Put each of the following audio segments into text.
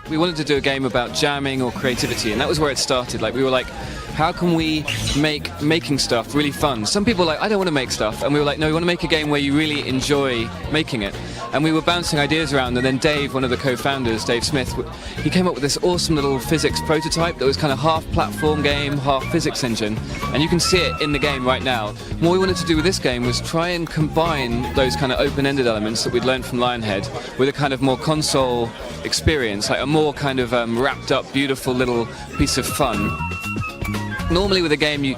We wanted to do a game about jamming or creativity, and that was where it started. Like, we were like, how can we make making stuff really fun? Some people were like, I don't want to make stuff, and we were like, no, we want to make a game where you really enjoy making it. And we were bouncing ideas around, and then Dave, one of the co-founders, Dave Smith, he came up with this awesome little physics prototype that was kind of half platform game, half physics engine, and you can see it in the game right now. What we wanted to do with this game was try and combine those kind of open-ended elements that we'd learned from Lionhead with a kind of more console experience, like a more kind of wrapped up, beautiful little piece of fun. Normally with a game you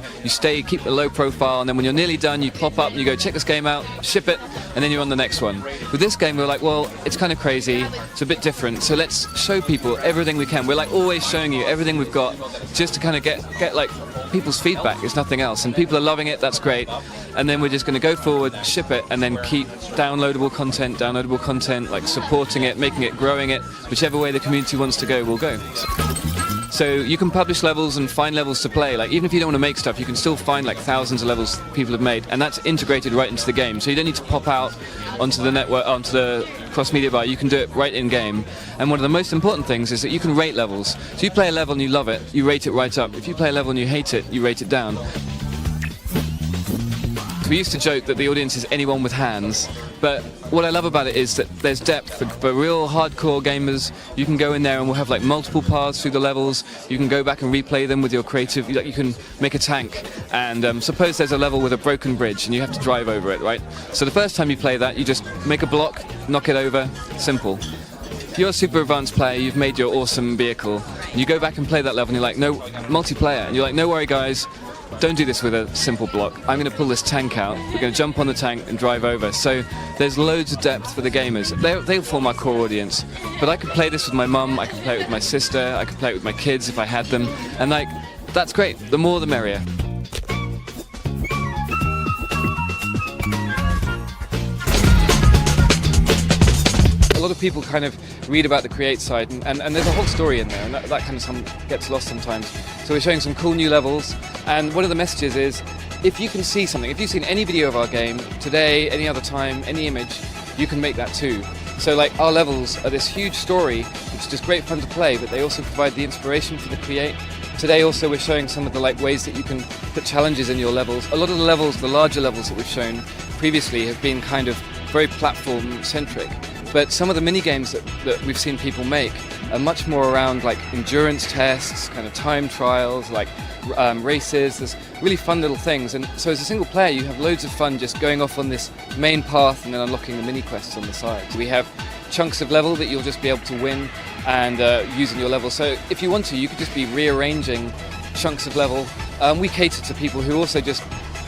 keep a low profile, and then when you're nearly done you pop up and you go, check this game out, ship it, and then you're on the next one. With this game we were like, well, it's kind of crazy, it's a bit different, so let's show people everything we can. We're like always showing you everything we've got, just to kind of get like people's feedback. It's nothing else, and people are loving it, that's great. And then we're just going to go forward, ship it, and then keep downloadable content, like supporting it, making it, growing it, whichever way the community wants to go, we'll go. So you can publish levels and find levels to play. Like, even if you don't want to make stuff, you can still find like thousands of levels people have made, and that's integrated right into the game. So you don't need to pop out onto the network, onto the cross-media bar. You can do it right in game. And one of the most important things is that you can rate levels. So you play a level and you love it, you rate it right up. If you play a level and you hate it, you rate it down. We used to joke that the audience is anyone with hands, but what I love about it is that there's depth for real hardcore gamers. You can go in there and we'll have like multiple paths through the levels. You can go back and replay them with your creative. You can make a tank, and suppose there's a level with a broken bridge and you have to drive over it, right? So the first time you play that, you just make a block, knock it over, simple. If you're a super advanced player, you've made your awesome vehicle, and you go back and play that level and you're like, no, multiplayer, and you're like, no worry guys, don't do this with a simple block. I'm going to pull this tank out, we're going to jump on the tank and drive over. So there's loads of depth for the gamers. They'll form our core audience. But I could play this with my mum, I could play it with my sister, I could play it with my kids if I had them. And like, that's great. The more the merrier. A lot of people kind of read about the create side, and there's a whole story in there, and that kind of gets lost sometimes. So we're showing some cool new levels, and one of the messages is, if you can see something, if you've seen any video of our game, today, any other time, any image, you can make that too. So like, our levels are this huge story, which is just great fun to play, but they also provide the inspiration for the create. Today also we're showing some of the like ways that you can put challenges in your levels. A lot of the levels, the larger levels that we've shown previously, have been kind of very platform centric. But some of the mini games that we've seen people make are much more around like endurance tests, kind of time trials, like races. There's really fun little things. And so as a single player, you have loads of fun just going off on this main path and then unlocking the mini quests on the side. We have chunks of level that you'll just be able to win and use in your level. So if you want to, you could just be rearranging chunks of level. We cater to people who also just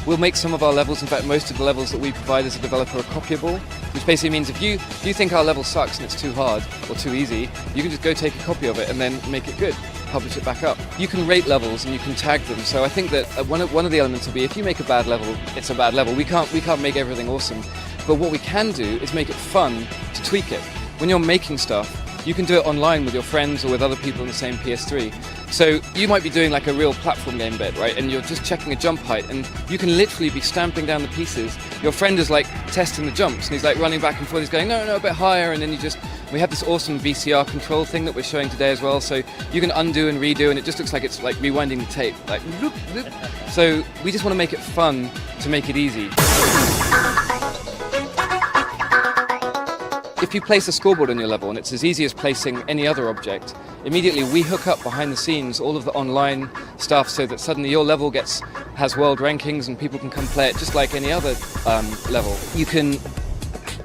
we'll make some of our levels, in fact most of the levels that we provide as a developer are copyable, which basically means if you think our level sucks and it's too hard or too easy, you can just go take a copy of it and then make it good, publish it back up. You can rate levels and you can tag them, so I think that one of the elements will be, if you make a bad level, it's a bad level. We can't make everything awesome, but what we can do is make it fun to tweak it. When you're making stuff, you can do it online with your friends or with other people in the same PS3. So you might be doing like a real platform game bit, right? And you're just checking a jump height, and you can literally be stamping down the pieces. Your friend is like testing the jumps, and he's like running back and forth. He's going, no, a bit higher, and then we have this awesome VCR control thing that we're showing today as well. So you can undo and redo, and it just looks like it's like rewinding the tape, like loop, loop. So we just want to make it fun to make it easy. If you place a scoreboard on your level, and it's as easy as placing any other object, immediately we hook up behind the scenes all of the online stuff so that suddenly your level has world rankings and people can come play it just like any other level. You can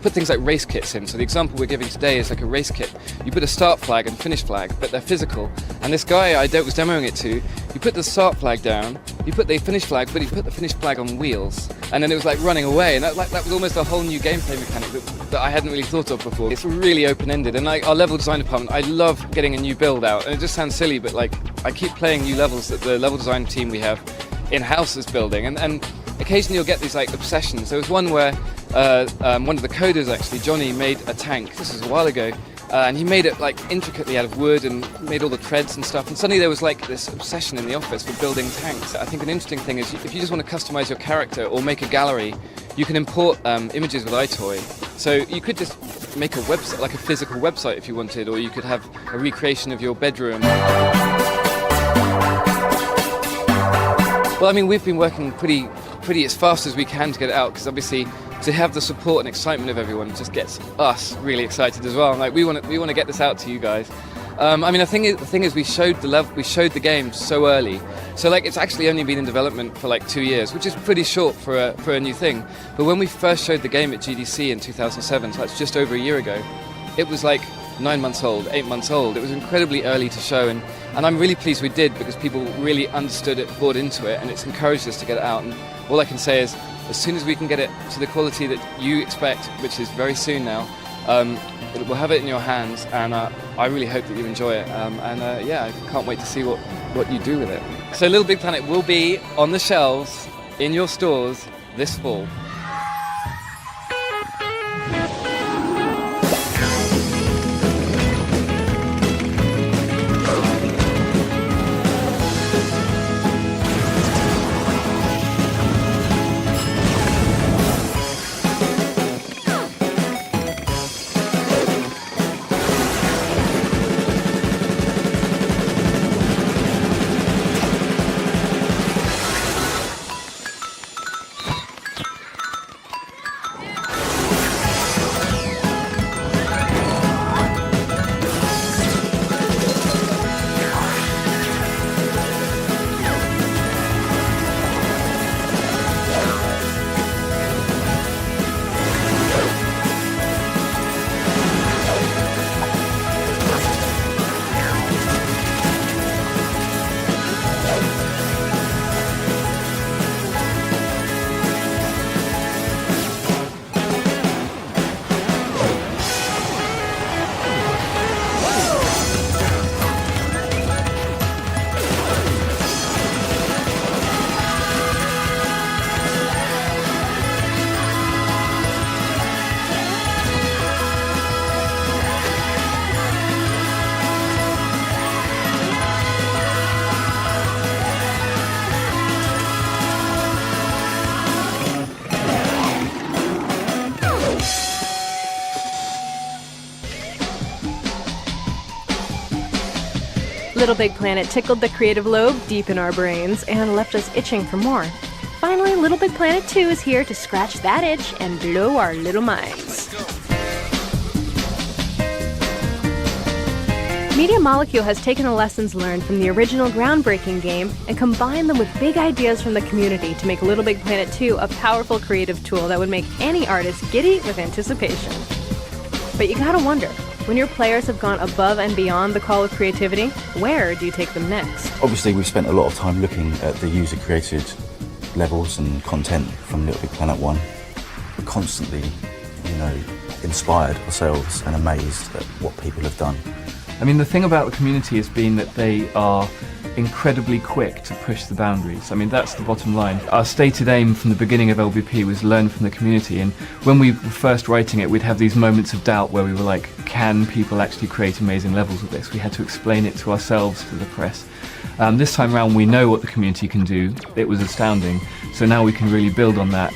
put things like race kits in. So the example we're giving today is like a race kit. You put a start flag and finish flag, but they're physical. And this guy I was demoing it to, you put the start flag down, you put the finish flag, but he put the finish flag on wheels. And then it was like running away, and that was almost a whole new gameplay mechanic that I hadn't really thought of before. It's really open-ended, and like our level design department, I love getting a new build out. And it just sounds silly, but like I keep playing new levels that the level design team we have in-house is building, and occasionally you'll get these like obsessions. There was one where one of the coders, actually, Johnny, made a tank. This was a while ago. And he made it like intricately out of wood and made all the treads and stuff. And suddenly there was like this obsession in the office for building tanks. I think an interesting thing is if you just want to customize your character or make a gallery, you can import images with iToy. So you could just make a website, like a physical website if you wanted, or you could have a recreation of your bedroom. Well, I mean, we've been working pretty as fast as we can to get it out, because obviously to have the support and excitement of everyone just gets us really excited as well. Like we want to get this out to you guys. I mean, the thing is, we showed the game so early, so like it's actually only been in development for like 2 years, which is pretty short for a new thing. But when we first showed the game at GDC in 2007, so that's just over a year ago, it was like 9 months old, 8 months old. It was incredibly early to show, and I'm really pleased we did, because people really understood it, bought into it, and it's encouraged us to get it out. And all I can say is, as soon as we can get it to the quality that you expect, which is very soon now, we'll have it in your hands, and I really hope that you enjoy it. Yeah, I can't wait to see what you do with it. So Little Big Planet will be on the shelves in your stores this fall. Little Big Planet tickled the creative lobe deep in our brains and left us itching for more. Finally, Little Big Planet 2 is here to scratch that itch and blow our little minds. Media Molecule has taken the lessons learned from the original groundbreaking game and combined them with big ideas from the community to make Little Big Planet 2 a powerful creative tool that would make any artist giddy with anticipation. But you gotta wonder, when your players have gone above and beyond the call of creativity, where do you take them next? Obviously, we've spent a lot of time looking at the user-created levels and content from Little Big Planet 1. We're constantly, inspired ourselves and amazed at what people have done. I mean, the thing about the community has been that they are incredibly quick to push the boundaries. I mean, that's the bottom line. Our stated aim from the beginning of LBP was learn from the community, and when we were first writing it, we'd have these moments of doubt where we were like, can people actually create amazing levels with this? We had to explain it to ourselves, to the press. This time around we know what the community can do. It was astounding, so now we can really build on that.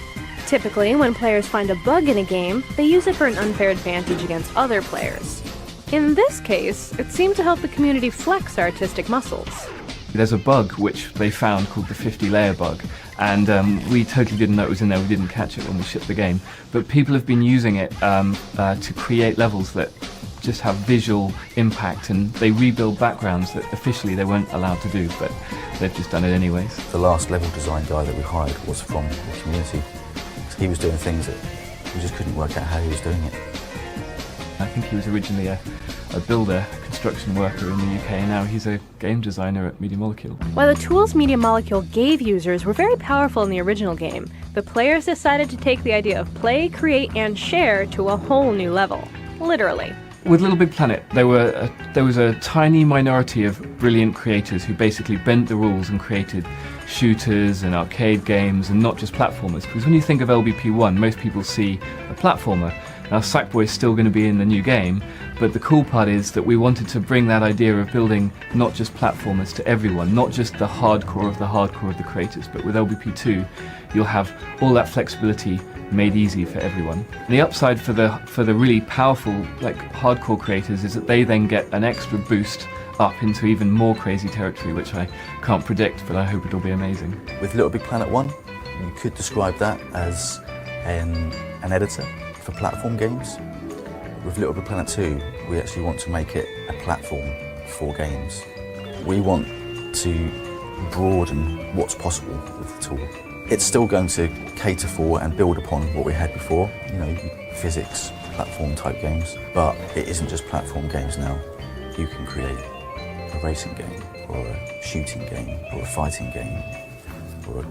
Typically, when players find a bug in a game, they use it for an unfair advantage against other players. In this case, it seemed to help the community flex artistic muscles. There's a bug which they found called the 50-layer bug, and we totally didn't know it was in there. We didn't catch it when we shipped the game, but people have been using it to create levels that just have visual impact, and they rebuild backgrounds that officially they weren't allowed to do, but they've just done it anyways. The last level design guy that we hired was from the community. So he was doing things that we just couldn't work out how he was doing it. I think he was originally a builder, a construction worker in the UK, and now he's a game designer at Media Molecule. While the tools Media Molecule gave users were very powerful in the original game, the players decided to take the idea of play, create, and share to a whole new level. Literally. With Little Big Planet, there was a tiny minority of brilliant creators who basically bent the rules and created shooters and arcade games and not just platformers. Because when you think of LBP1, most people see a platformer. Now, Sackboy is still going to be in the new game, but the cool part is that we wanted to bring that idea of building not just platformers to everyone, not just the hardcore of the creators, but with LBP2, you'll have all that flexibility made easy for everyone. The upside for the really powerful, like hardcore creators, is that they then get an extra boost up into even more crazy territory, which I can't predict, but I hope it'll be amazing. With Little Big Planet 1, you could describe that as an editor for platform games. With Little Big Planet 2, we actually want to make it a platform for games. We want to broaden what's possible with the tool. It's still going to cater for and build upon what we had before, you know, physics, platform type games, but it isn't just platform games now. You can create a racing game, or a shooting game, or a fighting game, or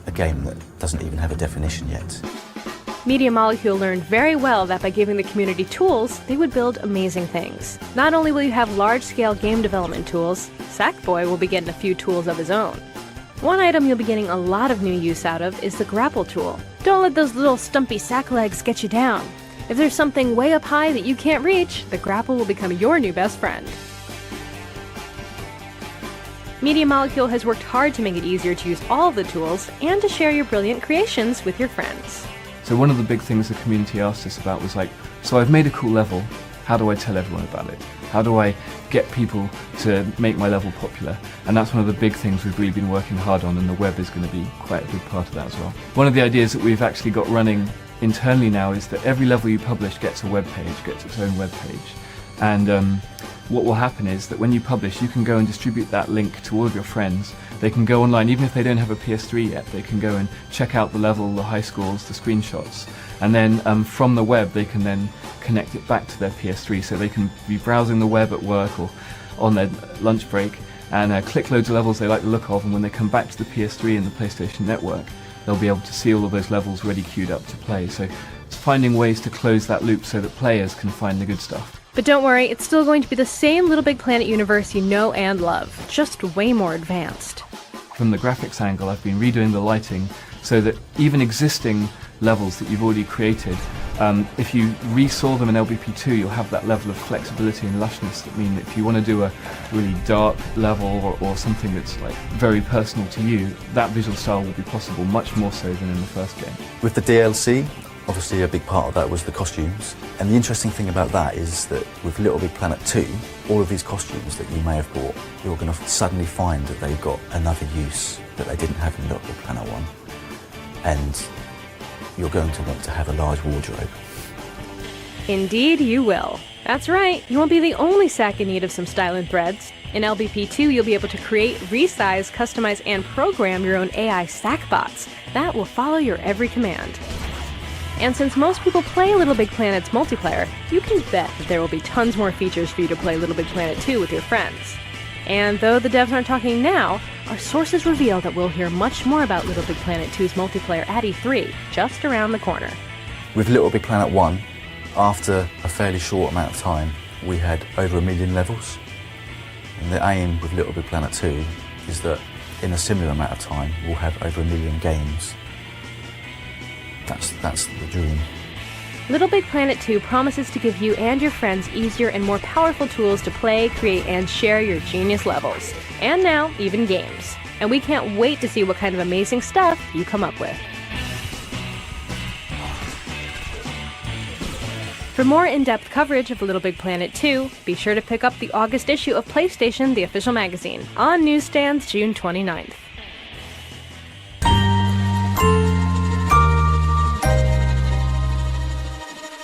a game that doesn't even have a definition yet. Media Molecule learned very well that by giving the community tools, they would build amazing things. Not only will you have large-scale game development tools, Sackboy will be getting a few tools of his own. One item you'll be getting a lot of new use out of is the grapple tool. Don't let those little stumpy sack legs get you down. If there's something way up high that you can't reach, the grapple will become your new best friend. Media Molecule has worked hard to make it easier to use all of the tools and to share your brilliant creations with your friends. So one of the big things the community asked us about was like, so I've made a cool level, how do I tell everyone about it? How do I get people to make my level popular? And that's one of the big things we've really been working hard on, and the web is going to be quite a big part of that as well. One of the ideas that we've actually got running internally now is that every level you publish gets a web page, gets its own web page. And what will happen is that when you publish, you can go and distribute that link to all of your friends. They can go online, even if they don't have a PS3 yet, they can go and check out the level, the high scores, the screenshots, and then from the web they can then connect it back to their PS3, so they can be browsing the web at work or on their lunch break and click loads of levels they like the look of, and when they come back to the PS3 and the PlayStation Network, they'll be able to see all of those levels ready queued up to play. So it's finding ways to close that loop so that players can find the good stuff. But don't worry, it's still going to be the same Little Big Planet universe you know and love, just way more advanced. From the graphics angle, I've been redoing the lighting so that even existing levels that you've already created, if you resaw them in LBP2, you'll have that level of flexibility and lushness that mean that if you want to do a really dark level or something that's like very personal to you, that visual style will be possible, much more so than in the first game. With the DLC, obviously a big part of that was the costumes. And the interesting thing about that is that with Little Big Planet 2, all of these costumes that you may have bought, you're going to suddenly find that they've got another use that they didn't have in Little Big Planet 1. And you're going to want to have a large wardrobe. Indeed you will. That's right, you won't be the only sack in need of some style and threads. In LBP2, you'll be able to create, resize, customize, and program your own AI sack bots that will follow your every command. And since most people play Little Big Planet's multiplayer, you can bet that there will be tons more features for you to play Little Big Planet 2 with your friends. And though the devs aren't talking now, our sources reveal that we'll hear much more about Little Big Planet 2's multiplayer at E3, just around the corner. With Little Big Planet 1, after a fairly short amount of time, we had over 1 million levels. And the aim with Little Big Planet 2 is that in a similar amount of time, we'll have over 1 million games. That's the dream. Little Big Planet 2 promises to give you and your friends easier and more powerful tools to play, create, and share your genius levels. And now, even games. And we can't wait to see what kind of amazing stuff you come up with. For more in-depth coverage of Little Big Planet 2, be sure to pick up the August issue of PlayStation, the official magazine, on newsstands June 29th.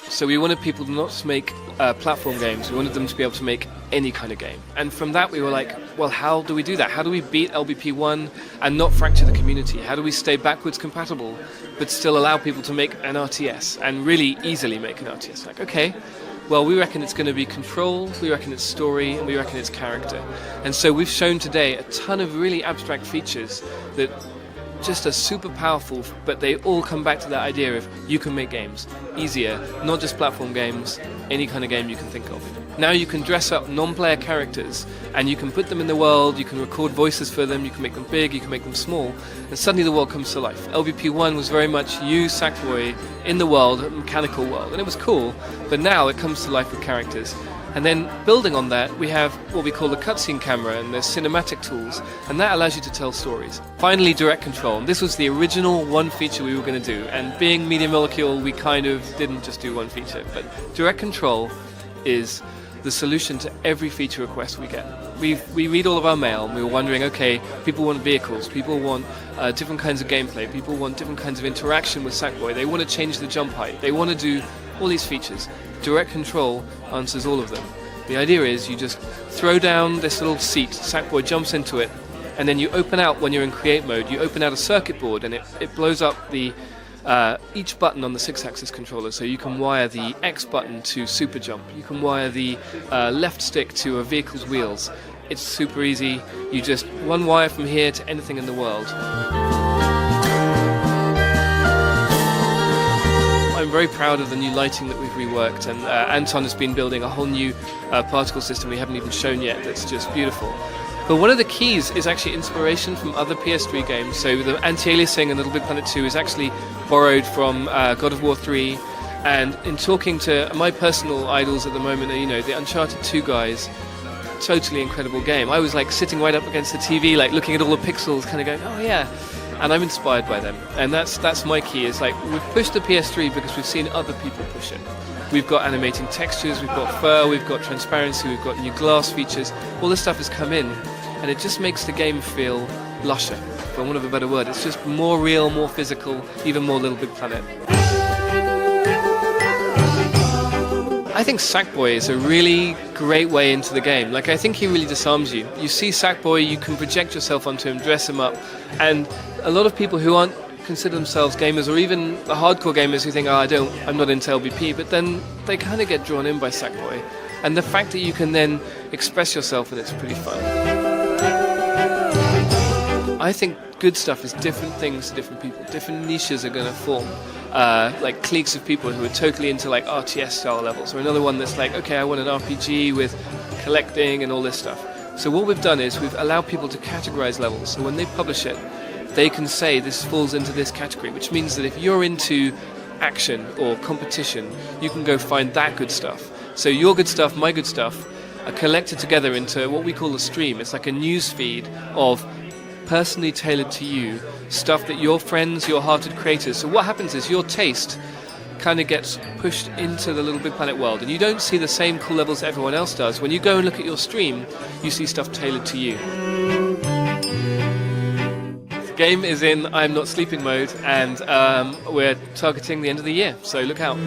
So we wanted people not to make platform games, we wanted them to be able to make any kind of game. And from that we were like, well, how do we do that? How do we beat LBP 1 and not fracture the community? How do we stay backwards compatible but still allow people to make an RTS and really easily make an RTS? Like, okay, well, we reckon it's going to be control, we reckon it's story, and we reckon it's character. And so we've shown today a ton of really abstract features that just are super powerful, but they all come back to that idea of you can make games easier, not just platform games, any kind of game you can think of. Now you can dress up non-player characters and you can put them in the world, you can record voices for them, you can make them big, you can make them small, and suddenly the world comes to life. LBP 1 was very much you, Sackboy, in the world, a mechanical world, and it was cool, but now it comes to life with characters. And then building on that, we have what we call the cutscene camera and the cinematic tools, and that allows you to tell stories. Finally, direct control. And this was the original one feature we were going to do, and being Media Molecule, we kind of didn't just do one feature, but direct control is the solution to every feature request we get. We read all of our mail, and we were wondering, okay, people want vehicles, people want different kinds of gameplay, people want different kinds of interaction with Sackboy, they want to change the jump height, they want to do all these features. Direct control answers all of them. The idea is you just throw down this little seat, Sackboy jumps into it, and then you open out, when you're in create mode, you open out a circuit board and it blows up the each button on the 6-axis controller, so you can wire the X button to super jump, you can wire the left stick to a vehicle's wheels. It's super easy, you just one wire from here to anything in the world. I'm very proud of the new lighting that we've reworked, and Anton has been building a whole new particle system we haven't even shown yet that's just beautiful. But one of the keys is actually inspiration from other PS3 games. So the anti-aliasing in Little Big Planet 2 is actually borrowed from God of War 3, and in talking to my personal idols at the moment, you know, the Uncharted 2 guys, totally incredible game. I was like sitting right up against the TV, like looking at all the pixels, kind of going, oh yeah. And I'm inspired by them, and that's my key. Is like we've pushed the PS3 because we've seen other people push it. We've got animating textures, we've got fur, we've got transparency, we've got new glass features. All this stuff has come in, and it just makes the game feel lusher, for want of a better word. It's just more real, more physical, even more Little Big Planet. I think Sackboy is a really great way into the game. Like, I think he really disarms you. You see Sackboy, you can project yourself onto him, dress him up, and a lot of people who aren't consider themselves gamers, or even the hardcore gamers who think, oh, I'm not into LBP, but then they kind of get drawn in by Sackboy. And the fact that you can then express yourself and it's pretty fun. I think good stuff is different things to different people. Different niches are going to form. Like cliques of people who are totally into like RTS style levels, or another one that's like, okay, I want an RPG with collecting and all this stuff. So what we've done is we've allowed people to categorize levels. So when they publish it, they can say this falls into this category, which means that if you're into action or competition, you can go find that good stuff. So your good stuff, my good stuff, are collected together into what we call a stream. It's like a news feed of personally tailored to you stuff that your friends, your hearted creators. So what happens is your taste kind of gets pushed into the Little Big Planet world, and you don't see the same cool levels everyone else does. When you go and look at your stream, you see stuff tailored to you. The game is in I'm not sleeping mode, and we're targeting the end of the year, so look out.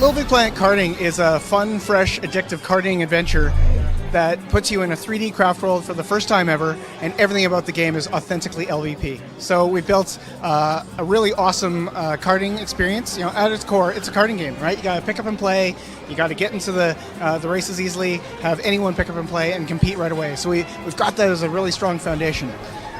Little Big Planet Karting is a fun, fresh, addictive karting adventure that puts you in a 3D craft world for the first time ever, and everything about the game is authentically LBP. So we built a really awesome karting experience. You know, at its core, it's a karting game, right? You got to pick up and play. You got to get into the races easily, have anyone pick up and play, and compete right away. So we've got that as a really strong foundation.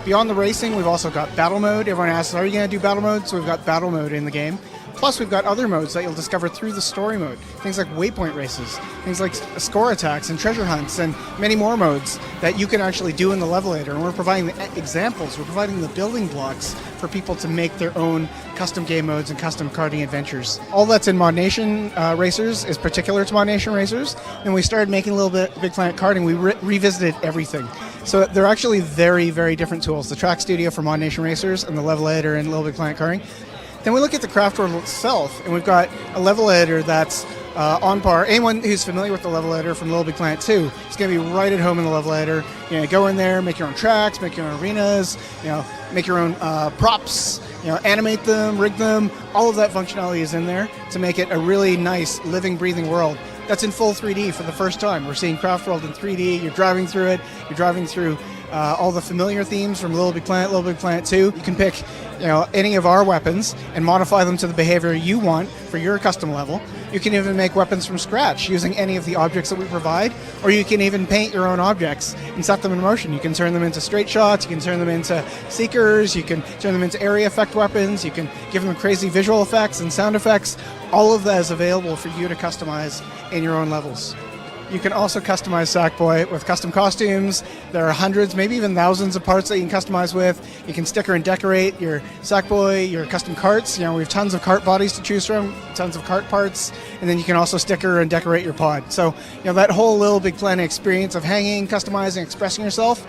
Beyond the racing, we've also got battle mode. Everyone asks, are you going to do battle mode? So we've got battle mode in the game. Plus, we've got other modes that you'll discover through the story mode. Things like waypoint races, things like score attacks and treasure hunts, and many more modes that you can actually do in the levelator. And we're providing the examples, we're providing the building blocks for people to make their own custom game modes and custom karting adventures. All that's in Mod Nation Racers is particular to Mod Nation Racers. And we started making a little bit Big Planet Karting, we revisited everything. So they're actually very, very different tools. The Track Studio for Mod Nation Racers and the levelator in Little Big Planet Karting. Then we look at the craft world itself, and we've got a level editor that's on par. Anyone who's familiar with the level editor from Little Big Planet 2 is going to be right at home in the level editor. You know, go in there, make your own tracks, make your own arenas, you know, make your own props, you know, animate them, rig them. All of that functionality is in there to make it a really nice, living, breathing world. That's in full 3D for the first time. We're seeing Craft World in 3D. You're driving through it. You're driving through all the familiar themes from Little Big Planet 2. You can pick, you know, any of our weapons and modify them to the behavior you want for your custom level. You can even make weapons from scratch using any of the objects that we provide, or you can even paint your own objects and set them in motion. You can turn them into straight shots, you can turn them into seekers, you can turn them into area effect weapons, you can give them crazy visual effects and sound effects. All of that is available for you to customize in your own levels. You can also customize Sackboy with custom costumes. There are hundreds, maybe even thousands of parts that you can customize with. You can sticker and decorate your Sackboy, your custom carts. You know, we have tons of cart bodies to choose from, tons of cart parts, and then you can also sticker and decorate your pod. So, you know, that whole Little Big Planet experience of hanging, customizing, expressing yourself,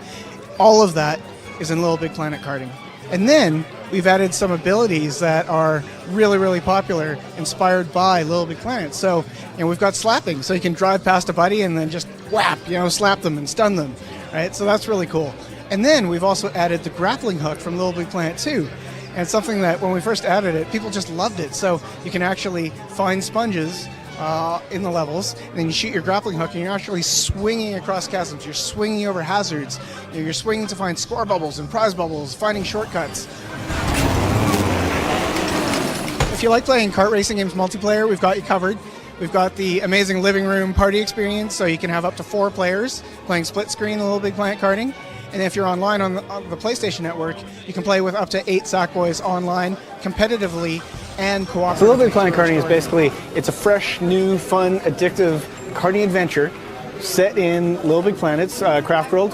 all of that is in Little Big Planet Karting. And then we've added some abilities that are really, really popular, inspired by Little Big Planet. So, you know, we've got slapping, so you can drive past a buddy and then just whap, you know, slap them and stun them, right? So that's really cool. And then we've also added the grappling hook from Little Big Planet 2. And it's something that when we first added it, people just loved it. So you can actually find sponges in the levels, and then you shoot your grappling hook, and you're actually swinging across chasms. You're swinging over hazards. You know, you're swinging to find score bubbles and prize bubbles, finding shortcuts. If you like playing kart racing games multiplayer, we've got you covered. We've got the amazing living room party experience, so you can have up to 4 players playing split screen Little Big Planet Karting. And if you're online on the PlayStation Network, you can play with up to 8 Sackboys online competitively and cooperatively. So Little Big Planet Karting is basically, it's a fresh, new, fun, addictive karting adventure set in Little Big Planet's craft world,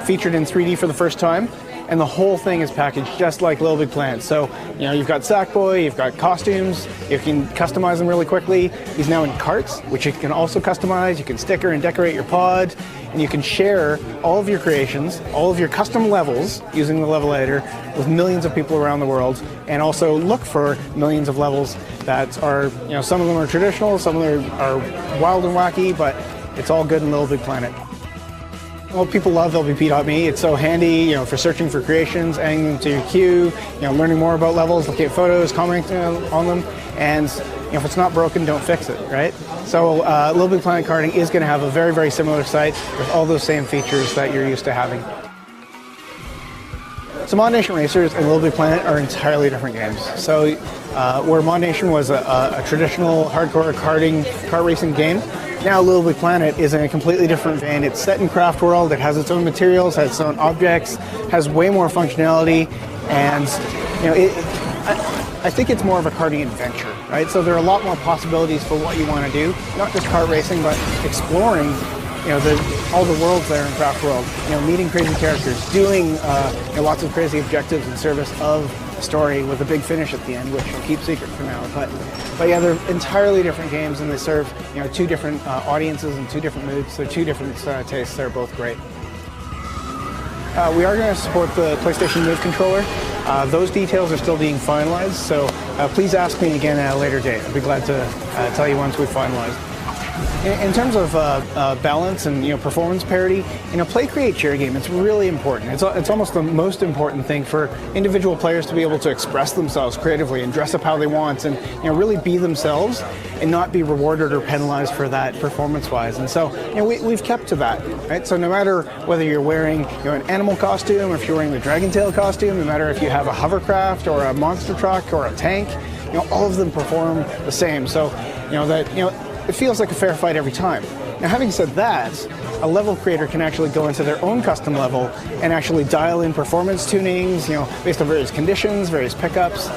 featured in 3D for the first time. And the whole thing is packaged just like Little Big Planet. So, you know, you've got Sackboy, you've got costumes, you can customize them really quickly. He's now in carts, which you can also customize. You can sticker and decorate your pod, and you can share all of your creations, all of your custom levels using the level editor with millions of people around the world, and also look for millions of levels that are, you know, some of them are traditional, some of them are wild and wacky, but it's all good in Little Big Planet. Well, people love LBP.me. It's so handy, you know, for searching for creations, adding them to your queue, you know, learning more about levels, looking at photos, commenting on them, and you know, if it's not broken, don't fix it, right? So Little Big Planet Karting is going to have a very, very similar site with all those same features that you're used to having. So Mod Nation Racers and Little Big Planet are entirely different games. So where Mod Nation was a traditional hardcore kart racing game, now Little Big Planet is in a completely different vein. It's set in craft world, it has its own materials, has its own objects, has way more functionality, and you know, I think it's more of a karting adventure, right? So there are a lot more possibilities for what you want to do, not just kart racing, but exploring, you know, all the worlds there in craft world. You know, meeting crazy characters, doing you know, lots of crazy objectives in service of story with a big finish at the end, which will keep secret for now. But yeah, they're entirely different games, and they serve, you know, 2 different audiences and 2 different moods. They're 2 different tastes. They're both great. We are going to support the PlayStation Move controller. Those details are still being finalized, so please ask me again at a later date. I'll be glad to tell you once we've finalized. In terms of balance and performance parity, in a play, create, share game, it's really important. It's almost the most important thing for individual players to be able to express themselves creatively and dress up how they want, and really be themselves and not be rewarded or penalized for that performance-wise. And so we've kept to that, right? So no matter whether you're wearing an animal costume, or if you're wearing the dragon tail costume, no matter if you have a hovercraft or a monster truck or a tank, all of them perform the same. So it feels like a fair fight every time. Now, having said that, a level creator can actually go into their own custom level and actually dial in performance tunings, based on various conditions, various pickups.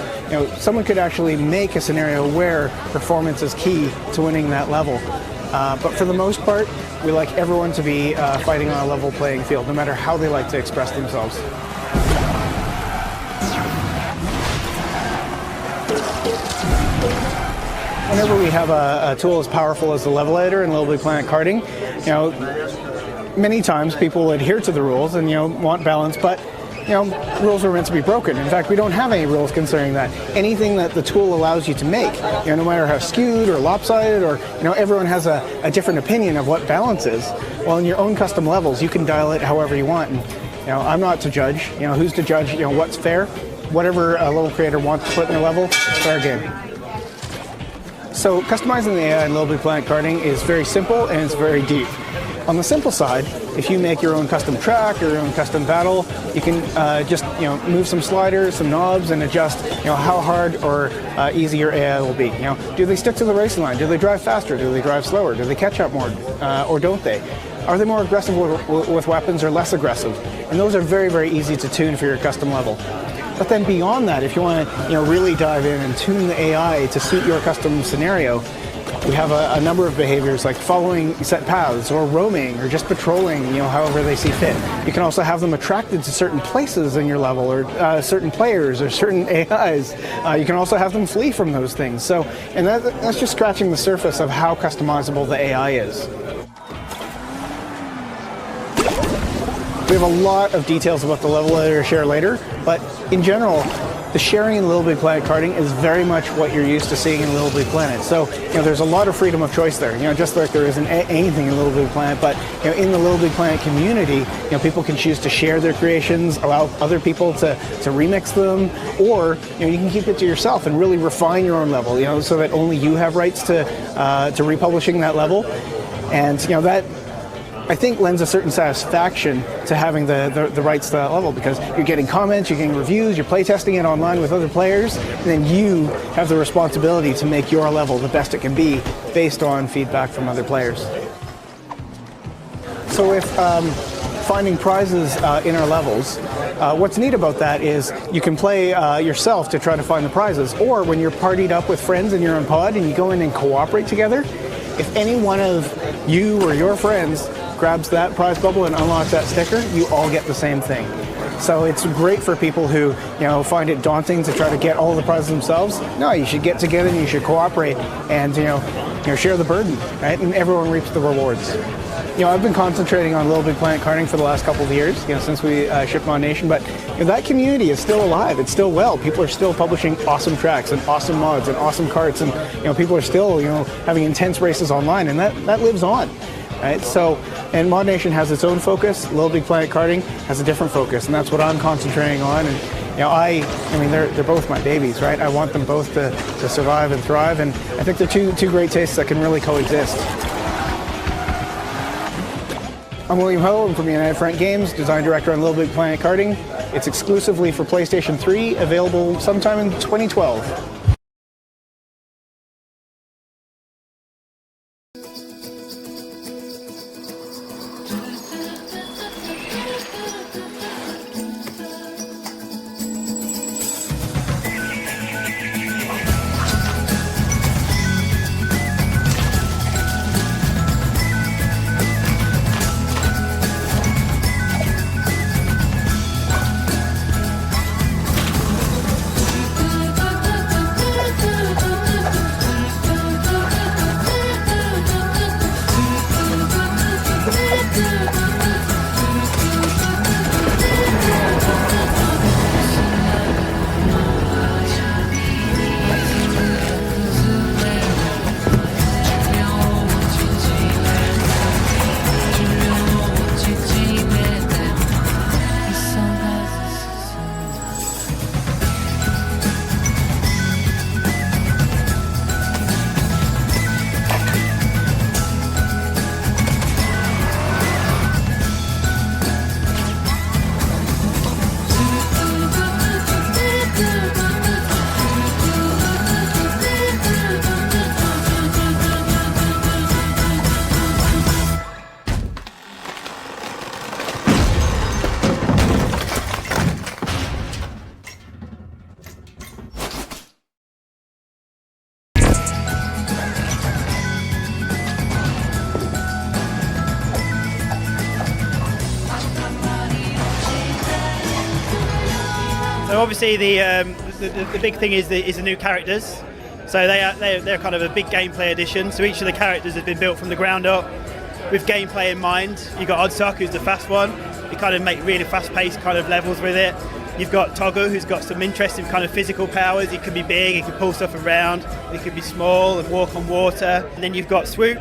Someone could actually make a scenario where performance is key to winning that level. But for the most part, we like everyone to be fighting on a level playing field, no matter how they like to express themselves. Whenever we have a tool as powerful as the level editor in Little Big Planet karting, many times people adhere to the rules and want balance, but rules are meant to be broken. In fact, we don't have any rules concerning that. Anything that the tool allows you to make, no matter how skewed or lopsided, or everyone has a different opinion of what balance is. Well, in your own custom levels, you can dial it however you want. And I'm not to judge. Who's to judge? What's fair? Whatever a level creator wants to put in their level, it's fair game. So customizing the AI in Little Big Planet karting is very simple and it's very deep. On the simple side, if you make your own custom track or your own custom battle, you can just move some sliders, some knobs, and adjust how hard or easy your AI will be. Do they stick to the racing line? Do they drive faster? Do they drive slower? Do they catch up more, or don't they? Are they more aggressive with weapons or less aggressive? And those are very, very easy to tune for your custom level. But then beyond that, if you want to really dive in and tune the AI to suit your custom scenario, we have a number of behaviors like following set paths or roaming or just patrolling, however they see fit. You can also have them attracted to certain places in your level or certain players or certain AIs. You can also have them flee from those things. So, and that's just scratching the surface of how customizable the AI is. We have a lot of details about the level editor to share later, but in general, the sharing in Little Big Planet karting is very much what you're used to seeing in Little Big Planet. So, there's a lot of freedom of choice there. Just like there isn't anything in Little Big Planet, but in the Little Big Planet community, people can choose to share their creations, allow other people to remix them, or you can keep it to yourself and really refine your own level. So that only you have rights to republishing that level, and that, I think, lends a certain satisfaction to having the rights to that level, because you're getting comments, you're getting reviews, you're playtesting it online with other players, and then you have the responsibility to make your level the best it can be based on feedback from other players. So if finding prizes in our levels, what's neat about that is you can play yourself to try to find the prizes, or when you're partied up with friends in your own pod and you go in and cooperate together, if any one of you or your friends grabs that prize bubble and unlocks that sticker, you all get the same thing. So it's great for people who find it daunting to try to get all the prizes themselves. No, you should get together and you should cooperate and share the burden, right? And everyone reaps the rewards. I've been concentrating on Little Big Planet karting for the last couple of years, since we shipped Mod Nation, but that community is still alive. It's still well. People are still publishing awesome tracks and awesome mods and awesome karts, and people are still having intense races online, and that lives on. Right? So, and Mod Nation has its own focus. Little Big Planet karting has a different focus, and that's what I'm concentrating on. And I mean, they're both my babies, right? I want them both to survive and thrive, and I think they're two great tastes that can really coexist. I'm William Ho. I'm from United Front Games, design director on Little Big Planet karting. It's exclusively for PlayStation 3, available sometime in 2012. So obviously the big thing is the new characters. So they're kind of a big gameplay addition. So each of the characters has been built from the ground up with gameplay in mind. You've got Oddsock, who's the fast one. You kind of make really fast-paced kind of levels with it. You've got Toggle, who's got some interesting kind of physical powers. He can be big, he can pull stuff around, he can be small and walk on water. And then you've got Swoop,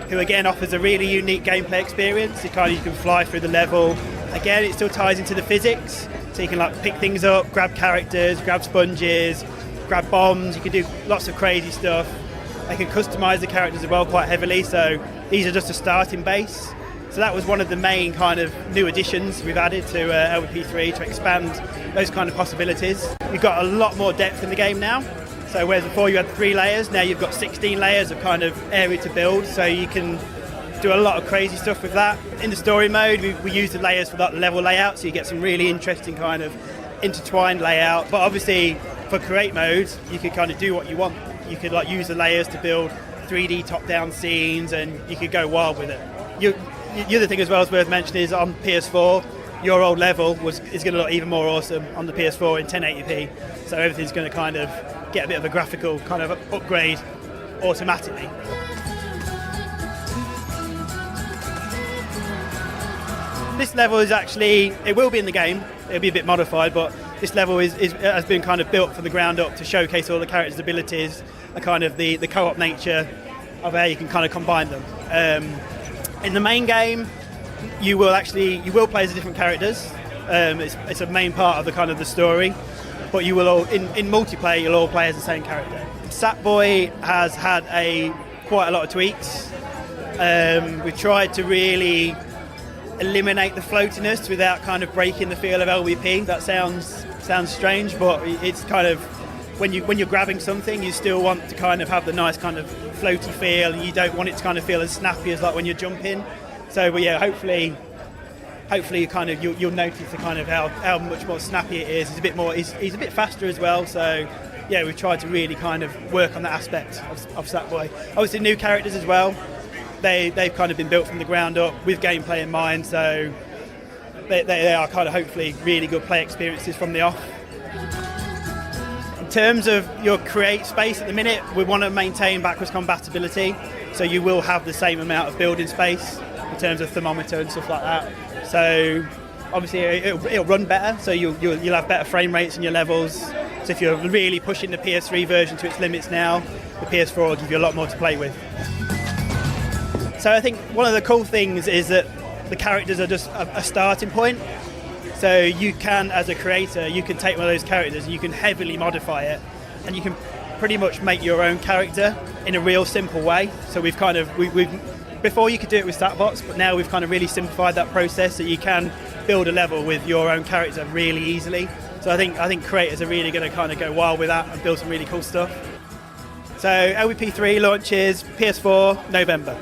who again offers a really unique gameplay experience. You can fly through the level. Again, it still ties into the physics, so you can like pick things up, grab characters, grab sponges, grab bombs. You can do lots of crazy stuff. They can customize the characters as well quite heavily, so these are just a starting base. So that was one of the main kind of new additions we've added to LBP3 to expand those kind of possibilities. You've got a lot more depth in the game now. So whereas before you had 3 layers, now you've got 16 layers of kind of area to build, so you can do a lot of crazy stuff with that. In the story mode, we use the layers for that level layout, so you get some really interesting kind of intertwined layout. But obviously for create mode, you can kind of do what you want. You could like use the layers to build 3D top-down scenes, and you could go wild with it. The other thing as well is worth mentioning is on PS4, your old level is going to look even more awesome on the PS4 in 1080p. So everything's going to kind of get a bit of a graphical kind of upgrade automatically. This level is actually, it will be in the game, it'll be a bit modified, but this level has been kind of built from the ground up to showcase all the characters' abilities and kind of the co-op nature of how you can kind of combine them. In the main game, you will play as different characters. It's a main part of the kind of the story, but you will all in multiplayer you'll all play as the same character. Sackboy has had quite a lot of tweaks. We've tried to really eliminate the floatiness without kind of breaking the feel of LBP. That sounds strange, but it's kind of when you're grabbing something, you still want to kind of have the nice kind of floaty feel, and you don't want it to kind of feel as snappy as like when you're jumping. So, but yeah, hopefully you'll notice the kind of how much more snappy it is. He's a bit more. He's a bit faster as well. So yeah, we've tried to really kind of work on that aspect of Sackboy. Obviously, new characters as well. They've kind of been built from the ground up with gameplay in mind. So they are kind of hopefully really good play experiences from the off. In terms of your create space at the minute, we want to maintain backwards compatibility, so you will have the same amount of building space in terms of thermometer and stuff like that. So obviously it'll run better, so you'll have better frame rates in your levels. So if you're really pushing the PS3 version to its limits now, the PS4 will give you a lot more to play with. So I think one of the cool things is that the characters are just a starting point. So you can, as a creator, you can take one of those characters and you can heavily modify it, and you can pretty much make your own character in a real simple way. So we've before you could do it with statbots, but now we've kind of really simplified that process, so you can build a level with your own character really easily. So I think creators are really going to kind of go wild with that and build some really cool stuff. So LBP3 launches PS4 November.